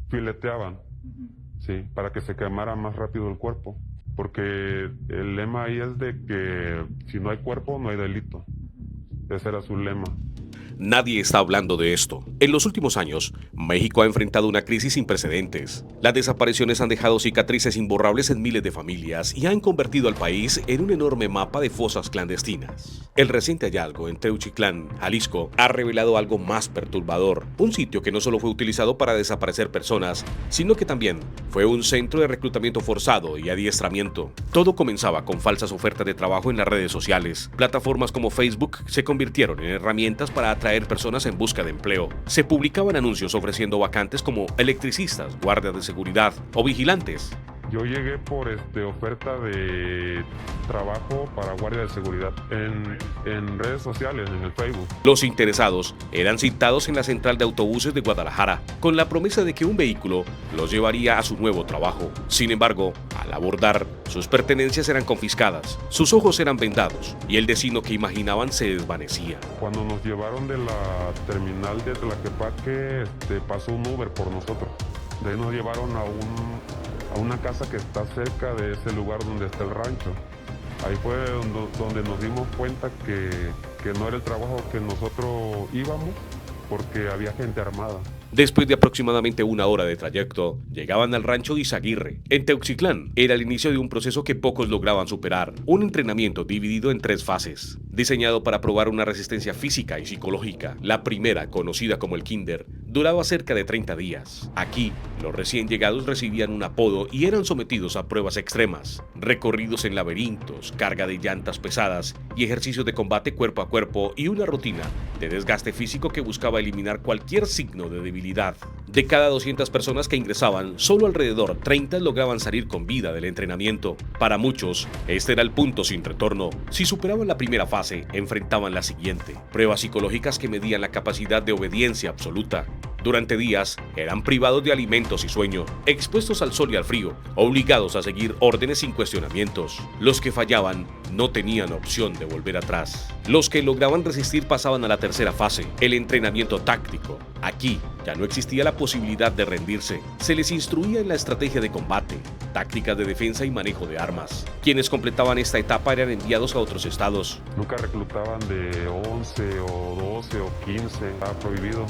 fileteaban, sí, para que se quemara más rápido el cuerpo. Porque el lema ahí es de que si no hay cuerpo, no hay delito. Ese era su lema. Nadie está hablando de esto. En los últimos años, México ha enfrentado una crisis sin precedentes. Las desapariciones han dejado cicatrices imborrables en miles de familias y han convertido al país en un enorme mapa de fosas clandestinas. El reciente hallazgo en Teuchitlán, Jalisco, ha revelado algo más perturbador. Un sitio que no solo fue utilizado para desaparecer personas, sino que también fue un centro de reclutamiento forzado y adiestramiento. Todo comenzaba con falsas ofertas de trabajo en las redes sociales. Plataformas como Facebook se convirtieron en herramientas para atraer personas en busca de empleo. Se publicaban anuncios ofreciendo vacantes como electricistas, guardias de seguridad o vigilantes. Yo llegué por oferta de trabajo para guardia de seguridad en redes sociales, en el Facebook. Los interesados eran citados en la central de autobuses de Guadalajara con la promesa de que un vehículo los llevaría a su nuevo trabajo. Sin embargo, al abordar, sus pertenencias eran confiscadas, sus ojos eran vendados y el destino que imaginaban se desvanecía. Cuando nos llevaron de la terminal de Tlaquepaque, pasó un Uber por nosotros. De ahí nos llevaron a una casa que está cerca de ese lugar donde está el rancho. Ahí fue donde nos dimos cuenta que no era el trabajo que nosotros íbamos, porque había gente armada. Después de aproximadamente una hora de trayecto, llegaban al rancho Izaguirre, en Teuchitlán. Era el inicio de un proceso que pocos lograban superar, un entrenamiento dividido en 3 fases, diseñado para probar una resistencia física y psicológica. La primera, conocida como el Kinder, duraba cerca de 30 días. Aquí, los recién llegados recibían un apodo y eran sometidos a pruebas extremas, recorridos en laberintos, carga de llantas pesadas y ejercicios de combate cuerpo a cuerpo y una rutina de desgaste físico que buscaba eliminar cualquier signo de debilidad. De cada 200 personas que ingresaban, solo alrededor 30 lograban salir con vida del entrenamiento. Para muchos, este era el punto sin retorno. Si superaban la primera fase, enfrentaban la siguiente: pruebas psicológicas que medían la capacidad de obediencia absoluta. Durante días, eran privados de alimentos y sueño, expuestos al sol y al frío, obligados a seguir órdenes sin cuestionamientos. Los que fallaban no tenían opción de volver atrás. Los que lograban resistir pasaban a la tercera fase, el entrenamiento táctico. Aquí ya no existía la posibilidad de rendirse. Se les instruía en la estrategia de combate, tácticas de defensa y manejo de armas. Quienes completaban esta etapa eran enviados a otros estados. Nunca reclutaban de 11 o 12 o 15, estaba prohibido.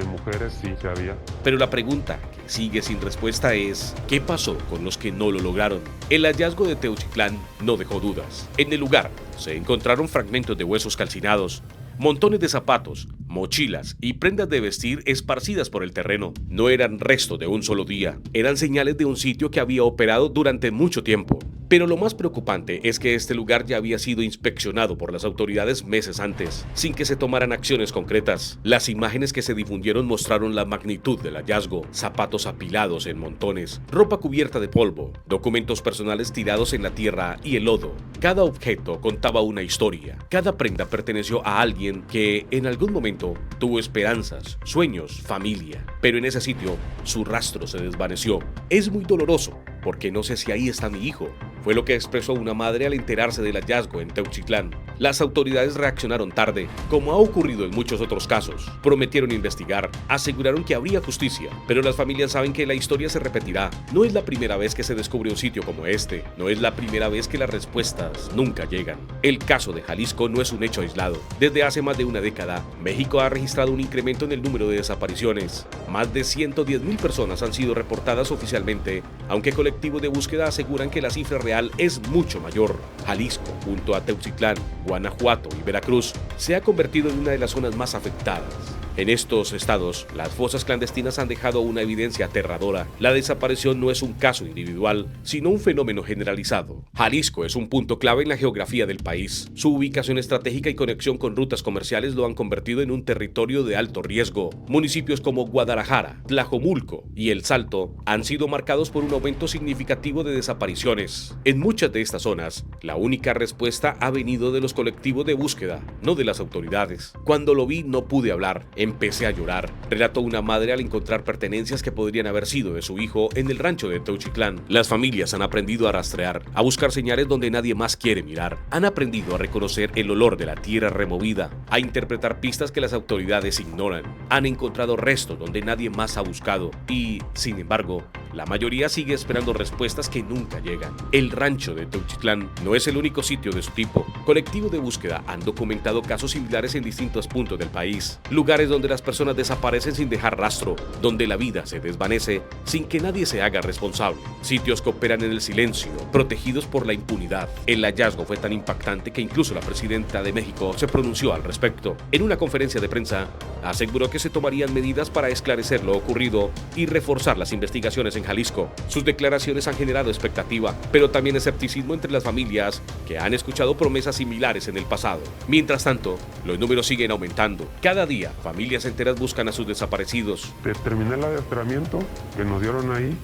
Mujeres sí se había. Pero la pregunta que sigue sin respuesta es: ¿qué pasó con los que no lo lograron? El hallazgo de Teuchitlán no dejó dudas. En el lugar se encontraron fragmentos de huesos calcinados, montones de zapatos, mochilas y prendas de vestir esparcidas por el terreno. No eran restos de un solo día, eran señales de un sitio que había operado durante mucho tiempo. Pero lo más preocupante es que este lugar ya había sido inspeccionado por las autoridades meses antes, sin que se tomaran acciones concretas. Las imágenes que se difundieron mostraron la magnitud del hallazgo: zapatos apilados en montones, ropa cubierta de polvo, documentos personales tirados en la tierra y el lodo. Cada objeto contaba una historia, cada prenda perteneció a alguien que en algún momento tuvo esperanzas, sueños, familia. Pero en ese sitio, su rastro se desvaneció. Es muy doloroso, porque no sé si ahí está mi hijo, fue lo que expresó una madre al enterarse del hallazgo en Teuchitlán. Las autoridades reaccionaron tarde, como ha ocurrido en muchos otros casos. Prometieron investigar, aseguraron que habría justicia, pero las familias saben que la historia se repetirá. No es la primera vez que se descubre un sitio como este, no es la primera vez que las respuestas nunca llegan. El caso de Jalisco no es un hecho aislado. Desde hace más de una década, México ha registrado un incremento en el número de desapariciones. Más de 110,000 personas han sido reportadas oficialmente, aunque colectivos de búsqueda aseguran que la cifra real es mucho mayor. Jalisco, junto a Teuchitlán, Guanajuato y Veracruz, se ha convertido en una de las zonas más afectadas. En estos estados, las fosas clandestinas han dejado una evidencia aterradora. La desaparición no es un caso individual, sino un fenómeno generalizado. Jalisco es un punto clave en la geografía del país. Su ubicación estratégica y conexión con rutas comerciales lo han convertido en un territorio de alto riesgo. Municipios como Guadalajara, Tlajomulco y El Salto han sido marcados por un aumento significativo de desapariciones. En muchas de estas zonas, la única respuesta ha venido de los colectivos de búsqueda, no de las autoridades. Cuando lo vi no pude hablar. Empecé a llorar, relató una madre al encontrar pertenencias que podrían haber sido de su hijo en el rancho de Teuchitlán. Las familias han aprendido a rastrear, a buscar señales donde nadie más quiere mirar. Han aprendido a reconocer el olor de la tierra removida, a interpretar pistas que las autoridades ignoran. Han encontrado restos donde nadie más ha buscado y, sin embargo, la mayoría sigue esperando respuestas que nunca llegan. El rancho de Teuchitlán no es el único sitio de su tipo. Colectivos de búsqueda han documentado casos similares en distintos puntos del país. Lugares donde las personas desaparecen sin dejar rastro, donde la vida se desvanece sin que nadie se haga responsable. Sitios que operan en el silencio, protegidos por la impunidad. El hallazgo fue tan impactante que incluso la presidenta de México se pronunció al respecto. En una conferencia de prensa, aseguró que se tomarían medidas para esclarecer lo ocurrido y reforzar las investigaciones en Jalisco. Sus declaraciones han generado expectativa, pero también escepticismo entre las familias que han escuchado promesas similares en el pasado. Mientras tanto, los números siguen aumentando. Cada día, familias enteras buscan a sus desaparecidos. Terminé el adiestramiento que nos dieron ahí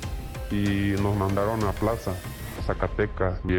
y nos mandaron a Plaza, a Zacatecas. Y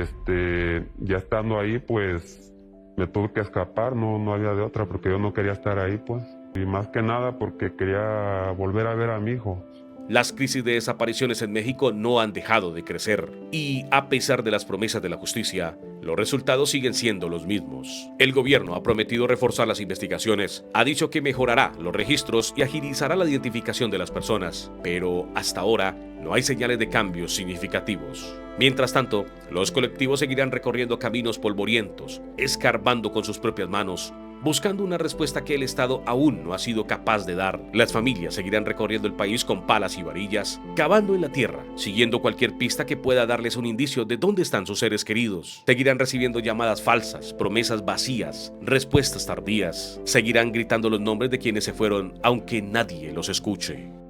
ya estando ahí, pues me tuve que escapar, no había de otra, porque yo no quería estar ahí, pues. Y más que nada porque quería volver a ver a mi hijo. Las crisis de desapariciones en México no han dejado de crecer y, a pesar de las promesas de la justicia, los resultados siguen siendo los mismos. El gobierno ha prometido reforzar las investigaciones, ha dicho que mejorará los registros y agilizará la identificación de las personas, pero hasta ahora no hay señales de cambios significativos. Mientras tanto, los colectivos seguirán recorriendo caminos polvorientos, escarbando con sus propias manos, buscando una respuesta que el Estado aún no ha sido capaz de dar. Las familias seguirán recorriendo el país con palas y varillas, cavando en la tierra, siguiendo cualquier pista que pueda darles un indicio de dónde están sus seres queridos. Seguirán recibiendo llamadas falsas, promesas vacías, respuestas tardías. Seguirán gritando los nombres de quienes se fueron, aunque nadie los escuche.